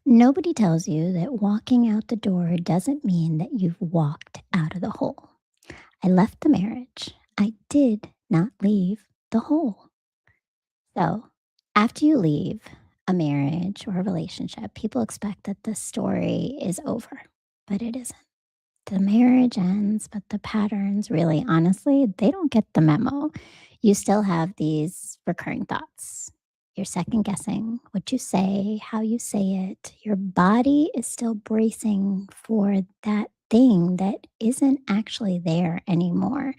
Nobody tells you that walking out the door doesn't mean that you've walked out of the hole. I left the marriage. I did not leave the hole. So, after you leave a marriage or a relationship, people expect that the story is over, but it isn't. The marriage ends, but the patterns really, honestly, they don't get the memo. You still have these recurring thoughts. You're second guessing what you say, how you say it. Your body is still bracing for that thing that isn't actually there anymore.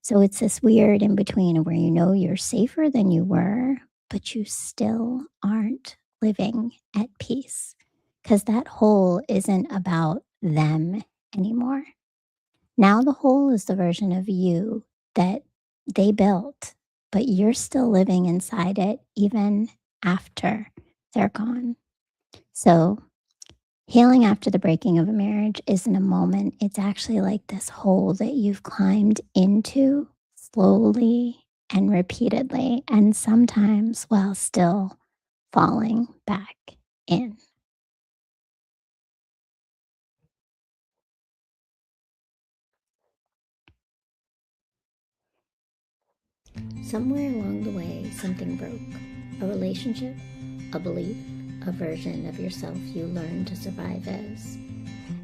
So it's this weird in between where you know you're safer than you were, but you still aren't living at peace because that hole isn't about them anymore. Now the hole is the version of you that they built, but you're still living inside it even after they're gone. So healing after the breaking of a marriage isn't a moment. It's actually like this hole that you've climbed into slowly and repeatedly, and sometimes while still falling back in. Somewhere along the way, something broke. A relationship, a belief, a version of yourself you learned to survive as.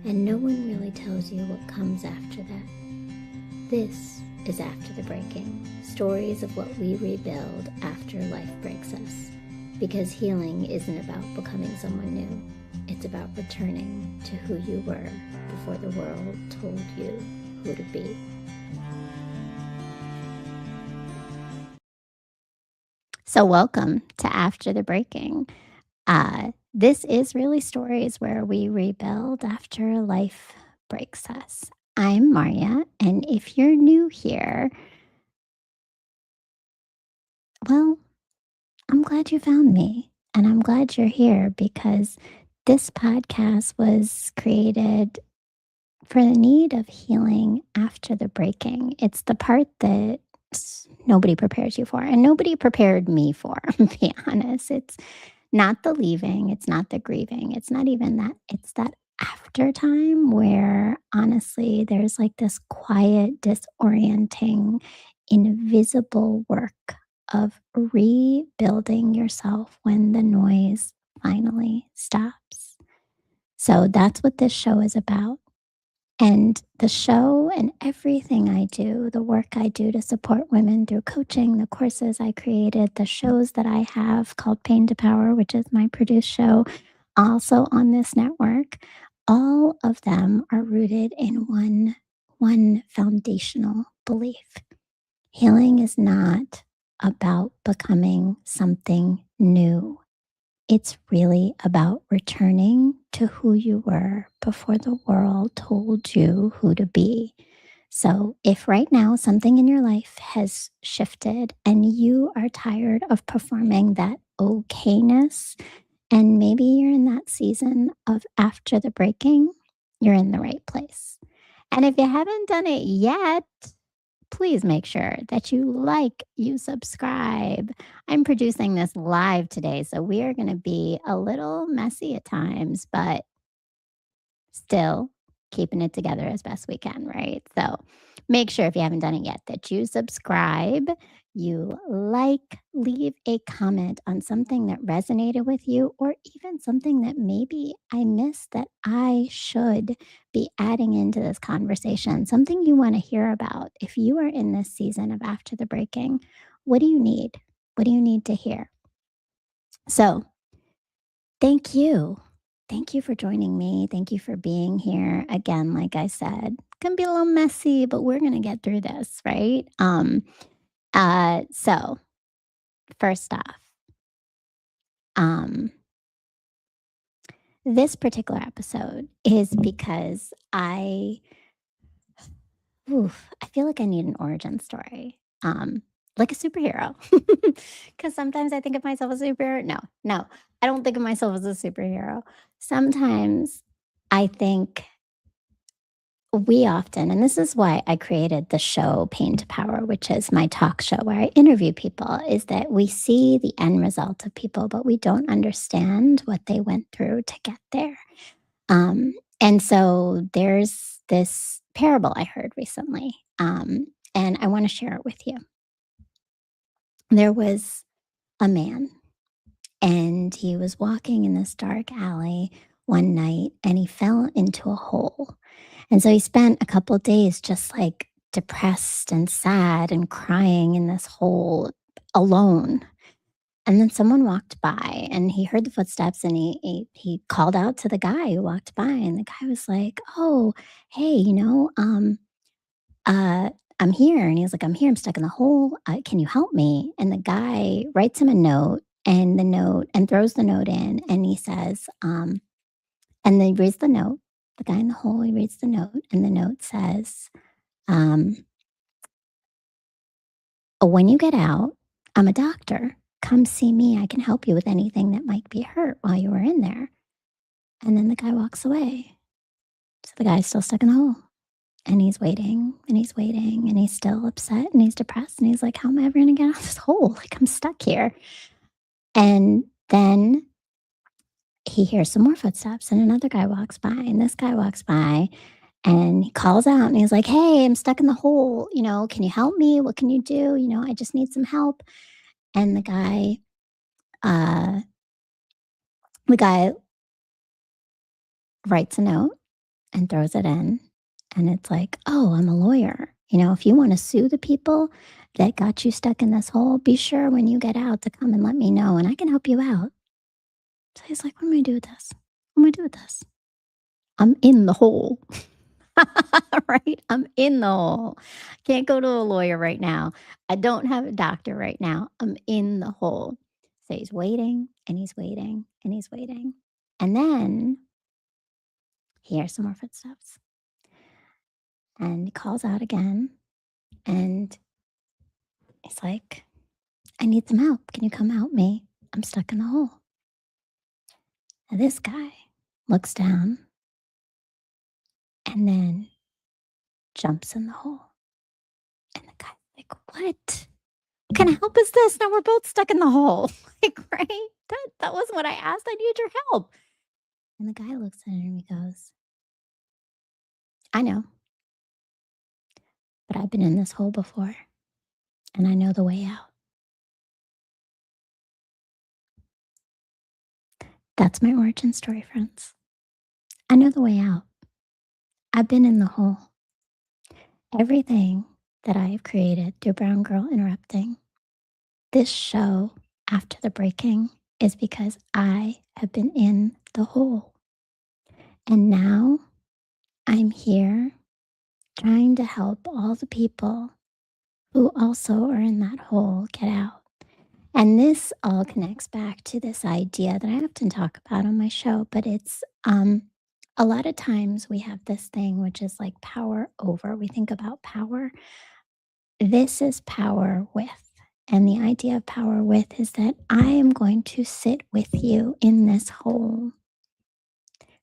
And no one really tells you what comes after that. This is After the Breaking, stories of what we rebuild after life breaks us. Because healing isn't about becoming someone new. It's about returning to who you were before the world told you who to be. So welcome to After the Breaking. This is really stories where we rebuild after life breaks us. I'm Maria, and if you're new here, well, I'm glad you found me, and I'm glad you're here because this podcast was created for the need of healing after the breaking. It's the part that nobody prepares you for, and nobody prepared me for, to be honest. It's not the leaving, it's not the grieving, it's not even that. It's that after time where honestly there's like this quiet, disorienting, invisible work of rebuilding yourself when the noise finally stops. So that's what this show is about. And the show and everything I do, the work I do to support women through coaching, the courses I created, the shows that I have called Pain to Power, which is my produced show, also on this network, all of them are rooted in one foundational belief. Healing is not about becoming something new. It's really about returning to who you were before the world told you who to be. So, if right now something in your life has shifted and you are tired of performing that okayness, and maybe you're in that season of after the breaking, you're in the right place. And if you haven't done it yet, please make sure that you subscribe. I'm producing this live today, so we are going to be a little messy at times, but still keeping it together as best we can, right? So make sure if you haven't done it yet that you subscribe, you like, leave a comment on something that resonated with you, or even something that maybe I missed that I should be adding into this conversation, something you want to hear about. If you are in this season of after the breaking, what do you need? What do you need to hear? So, thank you. Thank you for joining me. Thank you for being here. Again, like I said, can be a little messy, but we're going to get through this, right? So first off, um, this particular episode is because I feel like I need an origin story. Like a superhero. Because sometimes I think of myself as a superhero. No, I don't think of myself as a superhero. Sometimes I think we often, and this is why I created the show Pain to Power, which is my talk show where I interview people, is that we see the end result of people, but we don't understand what they went through to get there. Um, and so there's this parable I heard recently, and I want to share it with you. There was a man, and he was walking in this dark alley one night, and he fell into a hole. And so he spent a couple days just like depressed and sad and crying in this hole alone. And then someone walked by and he heard the footsteps and he called out to the guy who walked by. And the guy was like, "Oh, hey, uh, I'm here." And he was like, "I'm here. I'm stuck in the hole. Can you help me?" And the guy writes him a note and throws the note in. And he says, and then he reads the note. The guy in the hole, he reads the note. And the note says, um, "When you get out, I'm a doctor. Come see me. I can help you with anything that might be hurt while you were in there." And then the guy walks away. So the guy's still stuck in the hole. And he's waiting and he's waiting and he's still upset and he's depressed. And he's like, "How am I ever going to get out of this hole? Like, I'm stuck here." And then he hears some more footsteps and another guy walks by. And this guy walks by and he calls out and he's like, "Hey, I'm stuck in the hole. Can you help me? What can you do? I just need some help." And uh, the guy writes a note and throws it in. And it's like, "Oh, I'm a lawyer. If you want to sue the people that got you stuck in this hole, be sure when you get out to come and let me know and I can help you out." So he's like, "What am I do with this? What am I do with this? I'm in the hole." Right? I'm in the hole. Can't go to a lawyer right now. I don't have a doctor right now. I'm in the hole. So he's waiting and he's waiting and he's waiting. And then he hears some more footsteps and he calls out again. And he's like, "I need some help. Can you come help me? I'm stuck in the hole." And this guy looks down and then jumps in the hole. And the guy's like, "What kind of help is this? Now we're both stuck in the hole." Like, right? That wasn't what I asked. I need your help. And the guy looks at him and he goes, "I know, but I've been in this hole before and I know the way out." That's my origin story, friends. I know the way out. I've been in the hole. Everything that I have created through Brown Girl Interrupting, this show after the breaking, is because I have been in the hole. And now I'm here trying to help all the people who also are in that hole get out. And this all connects back to this idea that I often talk about on my show, but it's a lot of times we have this thing which is like power over. We think about power. This is power with. And the idea of power with is that I am going to sit with you in this hole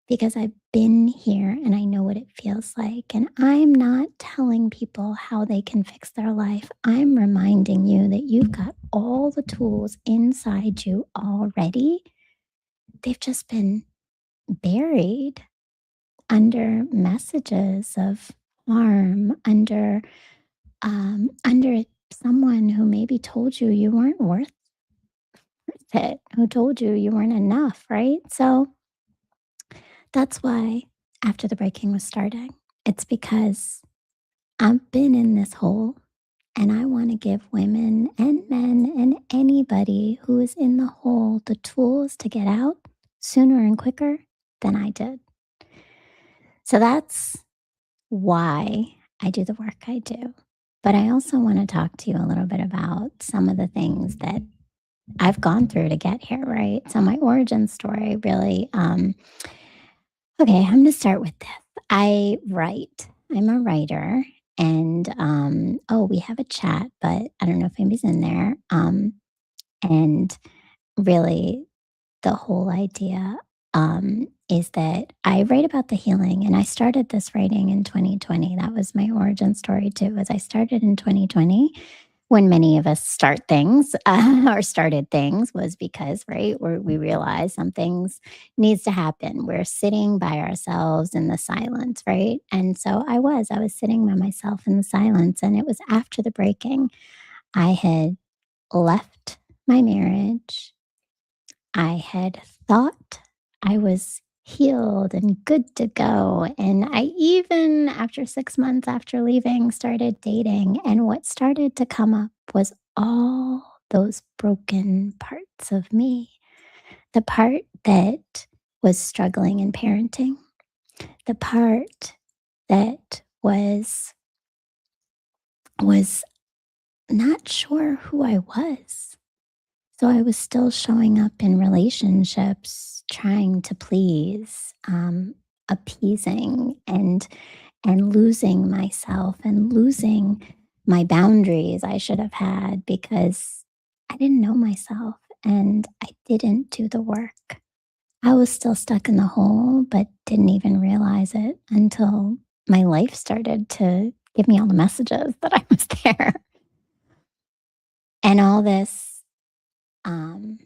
because I've been here and I know what it feels like. And I'm not telling people how they can fix their life. I'm reminding you that you've got all the tools inside you already. They've just been buried under messages of harm, under someone who maybe told you you weren't worth it, who told you you weren't enough, right? So that's why after the breaking was starting, it's because I've been in this hole and I want to give women and men and anybody who is in the hole the tools to get out sooner and quicker than I did. So that's why I do the work I do. But I also want to talk to you a little bit about some of the things that I've gone through to get here, right? So my origin story really, okay, I'm going to start with this. I write. I'm a writer, and oh, we have a chat, but I don't know if anybody's in there. And really, the whole idea is that I write about the healing, and I started this writing in 2020. That was my origin story too. As I started in 2020, when many of us start things or started things, was because right where we realize something's needs to happen. We're sitting by ourselves in the silence, right? And so I was sitting by myself in the silence, and it was after the breaking. I had left my marriage. I had thought I was healed and good to go. And I even, after 6 months after leaving, started dating. And what started to come up was all those broken parts of me. The part that was struggling in parenting, the part that was not sure who I was. So I was still showing up in relationships, trying to please, appeasing, and losing myself and losing my boundaries I should have had because I didn't know myself and I didn't do the work. I was still stuck in the hole, but didn't even realize it until my life started to give me all the messages that I was there. And all this, um,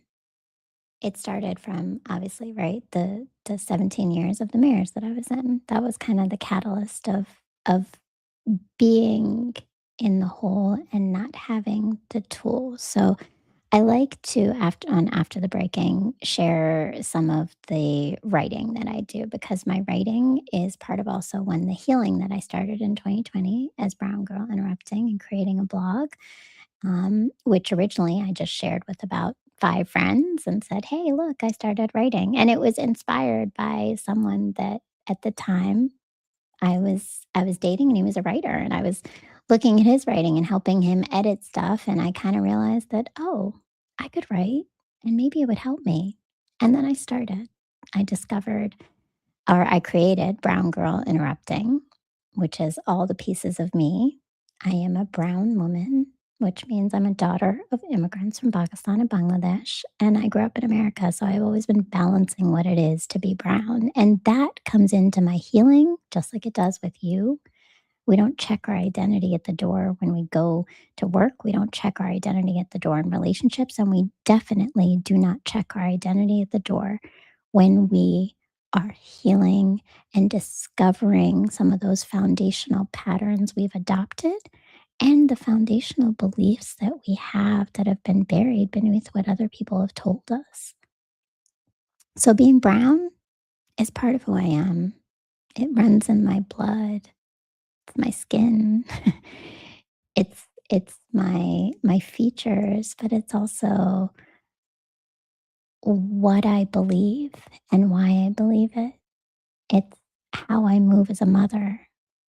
it started from obviously, right, the 17 years of the marriage that I was in. That was kind of the catalyst of being in the hole and not having the tools. So I like to after the breaking share some of the writing that I do because my writing is part of also when the healing that I started in 2020 as Brown Girl Interrupting and creating a blog, which originally I just shared with about 5 friends and said, "Hey, look, I started writing." And it was inspired by someone that at the time I was dating and he was a writer and I was looking at his writing and helping him edit stuff and I kind of realized that, oh, I could write and maybe it would help me. And then I started. I discovered or I created Brown Girl Interrupting, which is all the pieces of me. I am a brown woman, which means I'm a daughter of immigrants from Pakistan and Bangladesh. And I grew up in America. So I've always been balancing what it is to be brown. And that comes into my healing, just like it does with you. We don't check our identity at the door when we go to work. We don't check our identity at the door in relationships. And we definitely do not check our identity at the door when we are healing and discovering some of those foundational patterns we've adopted and the foundational beliefs that we have that have been buried beneath what other people have told us. So, being brown is part of who I am. It runs in my blood, it's my skin. it's my features, but it's also what I believe and why I believe it. It's how I move as a mother.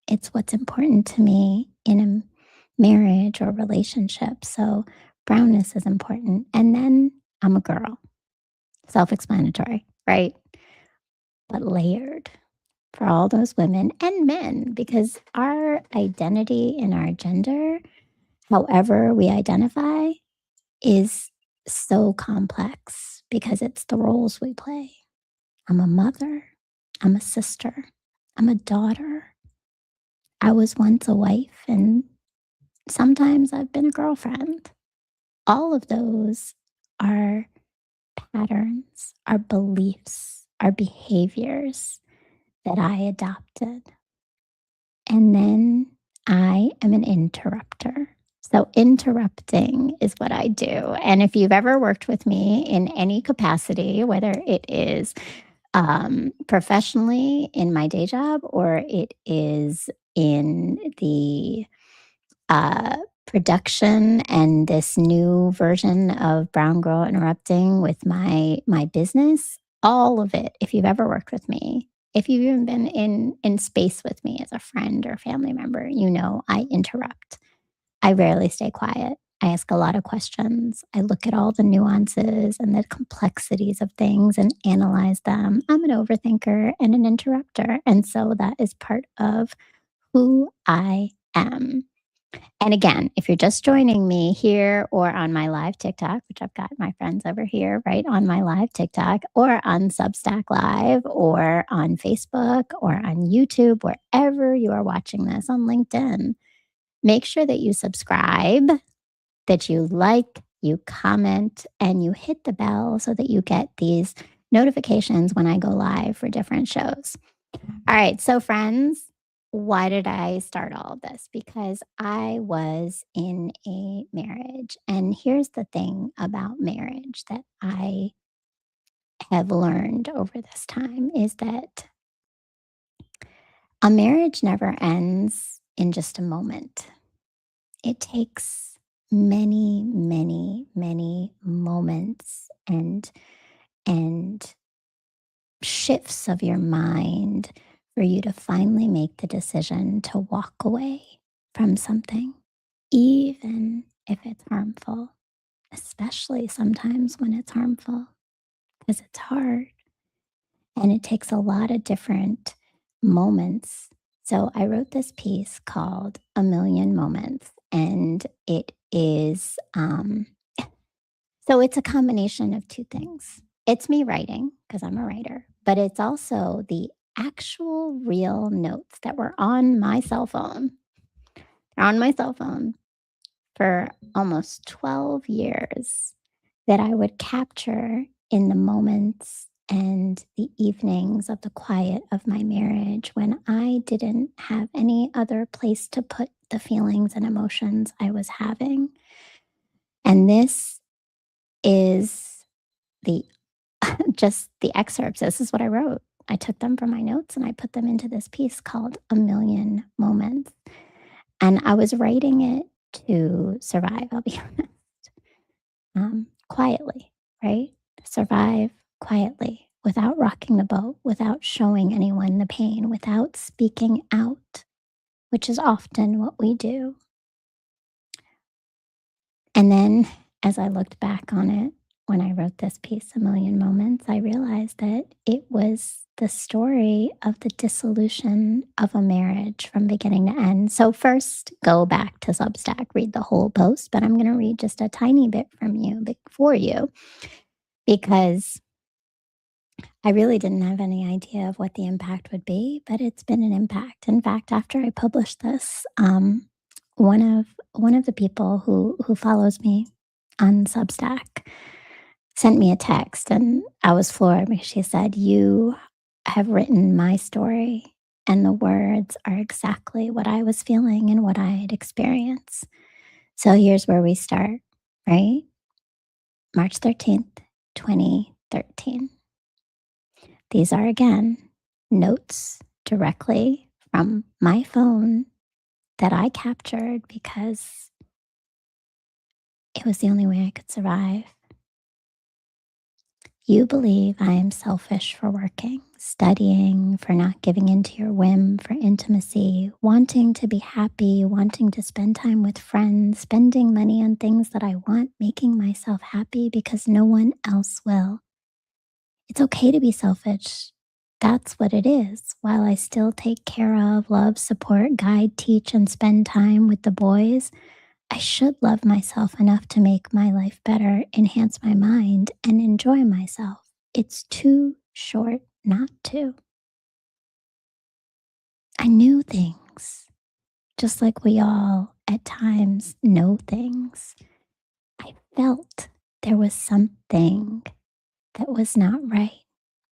It's what's important to me in a marriage or relationship. So brownness is important. And then I'm a girl, self explanatory, right? But layered for all those women and men, because our identity and our gender, however we identify, is so complex because it's the roles we play. I'm a mother, I'm a sister, I'm a daughter. I was once a wife, and sometimes I've been a girlfriend. All of those are patterns, are beliefs, are behaviors that I adopted. And then I am an interrupter. So, interrupting is what I do. And if you've ever worked with me in any capacity, whether it is professionally in my day job or it is in the uh, production and this new version of Brown Girl Interrupting with my business, all of it. If you've ever worked with me, if you've even been in space with me as a friend or family member, you know I interrupt. I rarely stay quiet. I ask a lot of questions. I look at all the nuances and the complexities of things and analyze them. I'm an overthinker and an interrupter. And so that is part of who I am. And again, if you're just joining me here or on my live TikTok, which I've got my friends over here, right, on my live TikTok or on Substack Live or on Facebook or on YouTube, wherever you are watching this on LinkedIn, make sure that you subscribe, that you like, you comment, and you hit the bell so that you get these notifications when I go live for different shows. All right. So, friends, why did I start all of this? Because I was in a marriage. And here's the thing about marriage that I have learned over this time is that a marriage never ends in just a moment. It takes many, many, many moments and shifts of your mind for you to finally make the decision to walk away from something, even if it's harmful, especially sometimes when it's harmful, because it's hard and it takes a lot of different moments. So I wrote this piece called A Million Moments, and it is so it's a combination of two things. It's me writing because I'm a writer, but it's also the actual real notes that were on my cell phone. They're on my cell phone for almost 12 years that I would capture in the moments and the evenings of the quiet of my marriage when I didn't have any other place to put the feelings and emotions I was having. And this is the just the excerpts. This is what I wrote. I took them from my notes and I put them into this piece called A Million Moments. And I was writing it to survive, I'll be honest, quietly, right? Survive quietly without rocking the boat, without showing anyone the pain, without speaking out, which is often what we do. And then as I looked back on it, when I wrote this piece, A Million Moments, I realized that it was the story of the dissolution of a marriage from beginning to end. So, first, go back to Substack, read the whole post, but I'm going to read just a tiny bit from you, for you, because I really didn't have any idea of what the impact would be, but it's been an impact. In fact, after I published this, one of the people who follows me on Substack sent me a text, and I was floored because she said, "You have written my story, and the words are exactly what I was feeling and what I had experienced." So here's where we start, right? March 13th, 2013. These are again notes directly from my phone that I captured because it was the only way I could survive. You believe I am selfish for working, studying, for not giving in to your whim for intimacy, wanting to be happy, wanting to spend time with friends, spending money on things that I want, making myself happy because no one else will. It's okay to be selfish. That's what it is. While I still take care of, love, support, guide, teach, and spend time with the boys, I should love myself enough to make my life better, enhance my mind, and enjoy myself. It's too short not to. I knew things, just like we all at times know things. I felt there was something that was not right,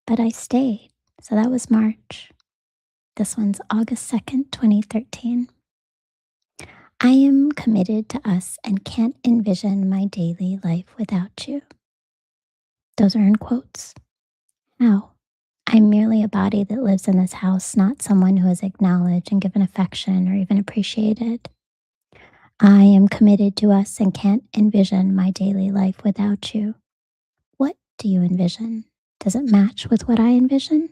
but I stayed. So that was March. This one's August 2nd, 2013. I am committed to us and can't envision my daily life without you. Those are in quotes. How? I'm merely a body that lives in this house, not someone who is acknowledged and given affection or even appreciated. I am committed to us and can't envision my daily life without you. What do you envision? Does it match with what I envision?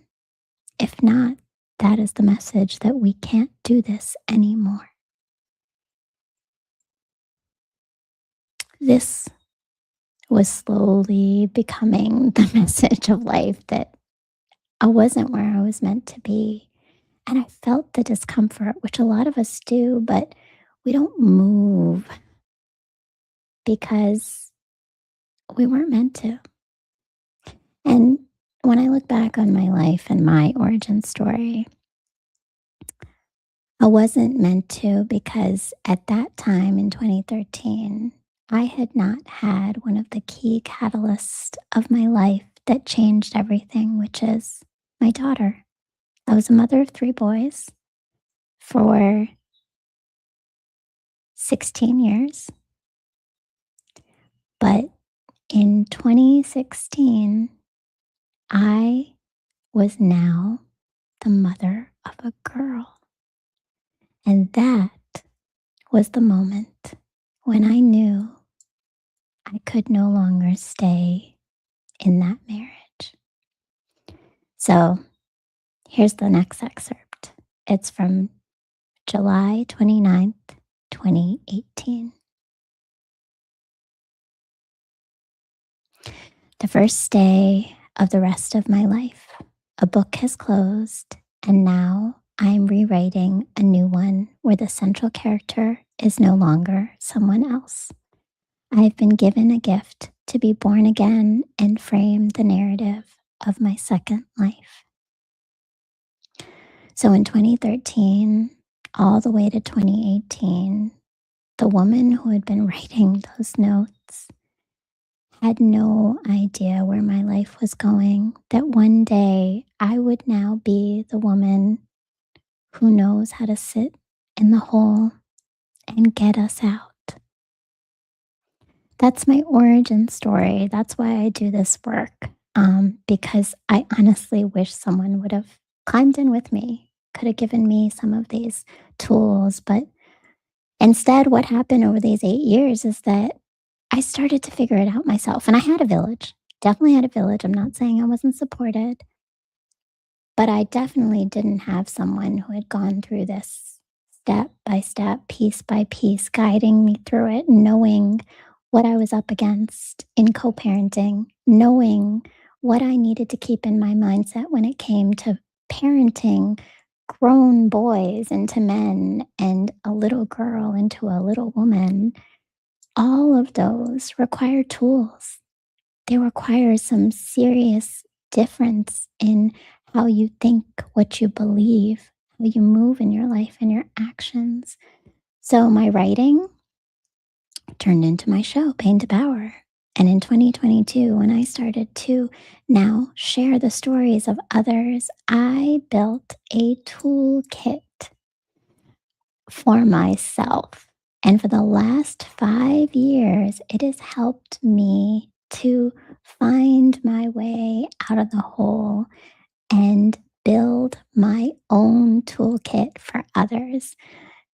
If not, that is the message that we can't do this anymore. This was slowly becoming the message of life that I wasn't where I was meant to be. And I felt the discomfort, which a lot of us do, but We don't move because we weren't meant to. And when I look back on my life and my origin story, I wasn't meant to because at that time in 2013, I had not had one of the key catalysts of my life that changed everything, which is my daughter. I was a mother of three boys for 16 years, but in 2016, I was now the mother of a girl. And that was the moment when I knew I could no longer stay in that marriage. So here's the next excerpt. It's from July 29th, 2018. The first day of the rest of my life, a book has closed, and now I'm rewriting a new one where the central character is no longer someone else. I've been given a gift to be born again and frame the narrative of my second life. So in 2013, all the way to 2018, the woman who had been writing those notes had no idea where my life was going, that one day I would now be the woman who knows how to sit in the hole and get us out. That's my origin story. That's why I do this work, because I honestly wish someone would have climbed in with me, could have given me some of these tools. But instead, what happened over these 8 years is that I started to figure it out myself. And I had a village, definitely had a village. I'm not saying I wasn't supported, but I definitely didn't have someone who had gone through this step by step, piece by piece, guiding me through it, knowing what I was up against in co parenting, knowing what I needed to keep in my mindset when it came to parenting grown boys into men and a little girl into a little woman. All of those require tools. They require some serious difference in how you think, what you believe, how you move in your life and your actions. So my writing turned into my show, Pain to Power. And in 2022, when I started to now share the stories of others, I built a toolkit for myself. And for the last 5 years, it has helped me to find my way out of the hole and build my own toolkit for others.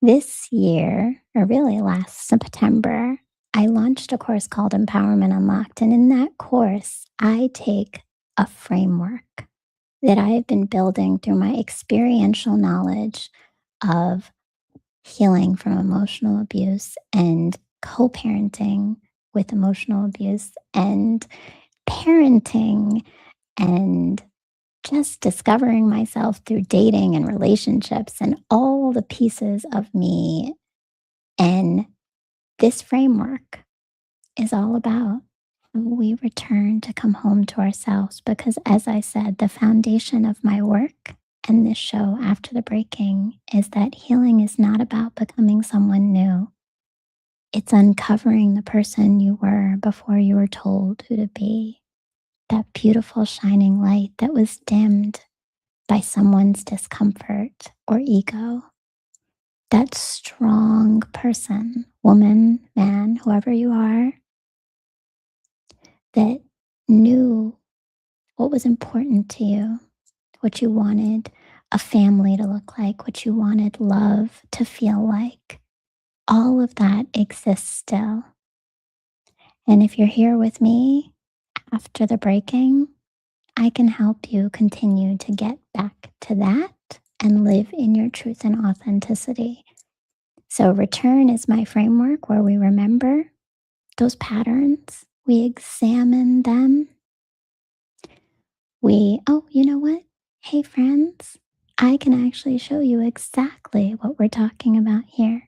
This year, or really last September, I launched a course called Empowerment Unlocked. And in that course, I take a framework that I have been building through my experiential knowledge of healing from emotional abuse and co parenting with emotional abuse and parenting and just discovering myself through dating and relationships and all the pieces of me. And this framework is all about how we return to come home to ourselves. Because, as I said, the foundation of my work and this show, After the Breaking, is that healing is not about becoming someone new. It's uncovering the person you were before you were told who to be. That beautiful shining light that was dimmed by someone's discomfort or ego. That strong person, woman, man, whoever you are, that knew what was important to you, what you wanted a family to look like, what you wanted love to feel like. All of that exists still. And if you're here with me after the breaking, I can help you continue to get back to that and live in your truth and authenticity. So, return is my framework where we remember those patterns, we examine them. Oh, you know what? Hey, friends, I can actually show you exactly what we're talking about here.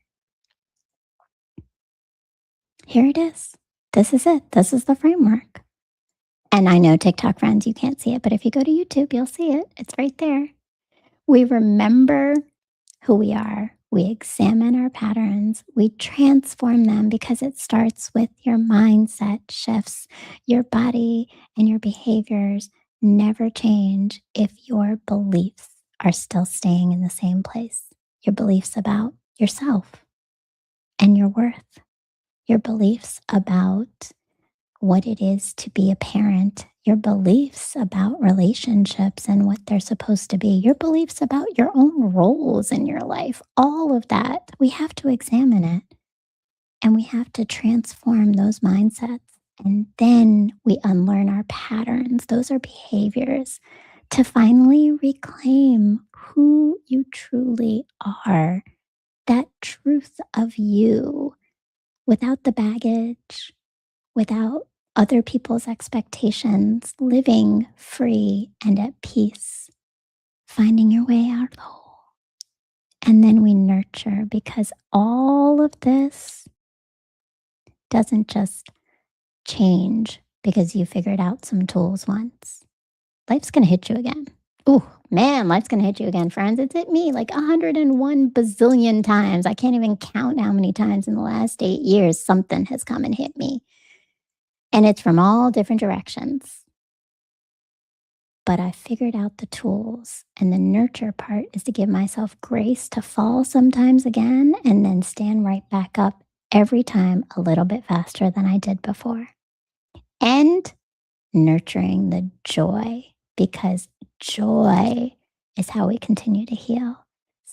here it is. This is it. This is the framework. And I know TikTok friends, you can't see it, but if you go to YouTube, you'll see it. It's right there. We remember who we are. We examine our patterns. We transform them because it starts with your mindset shifts. Your body and your behaviors never change if your beliefs are still staying in the same place. Your beliefs about yourself and your worth, your beliefs about what it is to be a parent, your beliefs about relationships and what they're supposed to be, your beliefs about your own roles in your life, all of that. We have to examine it and we have to transform those mindsets. And then we unlearn our patterns. Those are behaviors to finally reclaim who you truly are, that truth of you without the baggage, without other people's expectations, living free and at peace, finding your way out of the hole. And then we nurture because all of this doesn't just change because you figured out some tools once. Life's going to hit you again. Oh, man, life's going to hit you again, friends. It's hit me like 101 bazillion times. I can't even count how many times in the last 8 years something has come and hit me. And it's from all different directions. But I figured out the tools. And the nurture part is to give myself grace to fall sometimes again and then stand right back up every time a little bit faster than I did before. And nurturing the joy, because joy is how we continue to heal.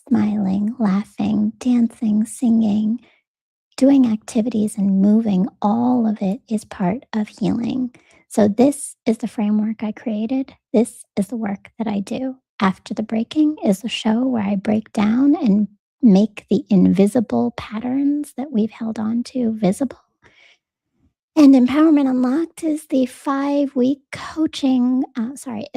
Smiling, laughing, dancing, singing, doing activities and moving, all of it is part of healing. So this is the framework I created. This is the work that I do. After the Breaking is a show where I break down and make the invisible patterns that we've held on to visible. And Empowerment Unlocked is the 5-week a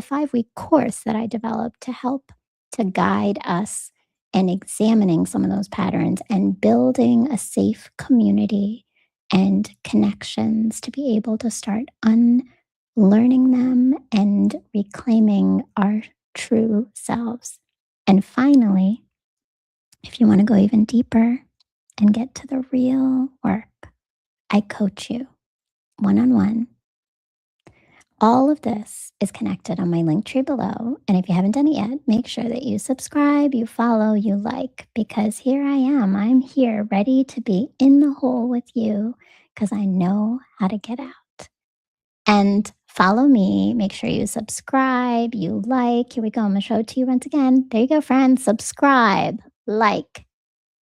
5-week course that I developed to help to guide us in examining some of those patterns and building a safe community and connections to be able to start unlearning them and reclaiming our true selves. And finally, if you want to go even deeper and get to the real work, I coach you one-on-one. All of this is connected on my link tree below. And if you haven't done it yet, make sure that you subscribe, you follow, you like, because here I am. I'm here ready to be in the hole with you because I know how to get out. And follow me. Make sure you subscribe, you like. Here we go. I'm going to show it to you once again. There you go, friends. Subscribe, like,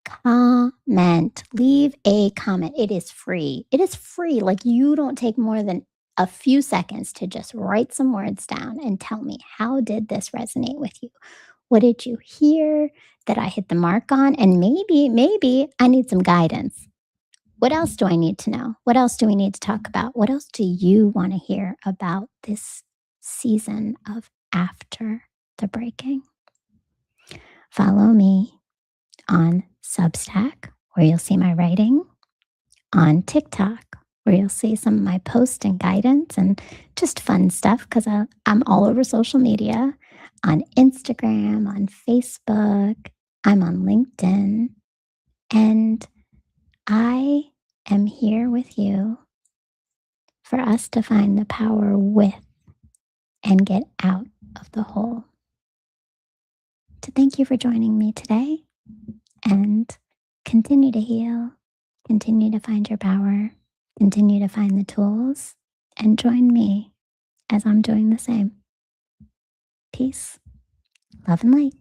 comment, leave a comment. It is free. It is free. Like, you don't take more than a few seconds to just write some words down and tell me, how did this resonate with you? What did you hear that I hit the mark on? And maybe I need some guidance. What else do I need to know? What else do we need to talk about? What else do you want to hear about this season of After the Breaking? Follow me on Substack, where you'll see my writing, on TikTok, where you'll see some of my posts and guidance and just fun stuff because I'm all over social media, on Instagram, on Facebook, I'm on LinkedIn, and I am here with you for us to find the power with and get out of the hole. So thank you for joining me today, and continue to heal, continue to find your power, continue to find the tools, and join me as I'm doing the same. Peace, love, and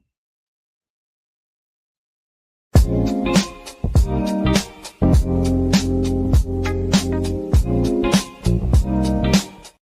light.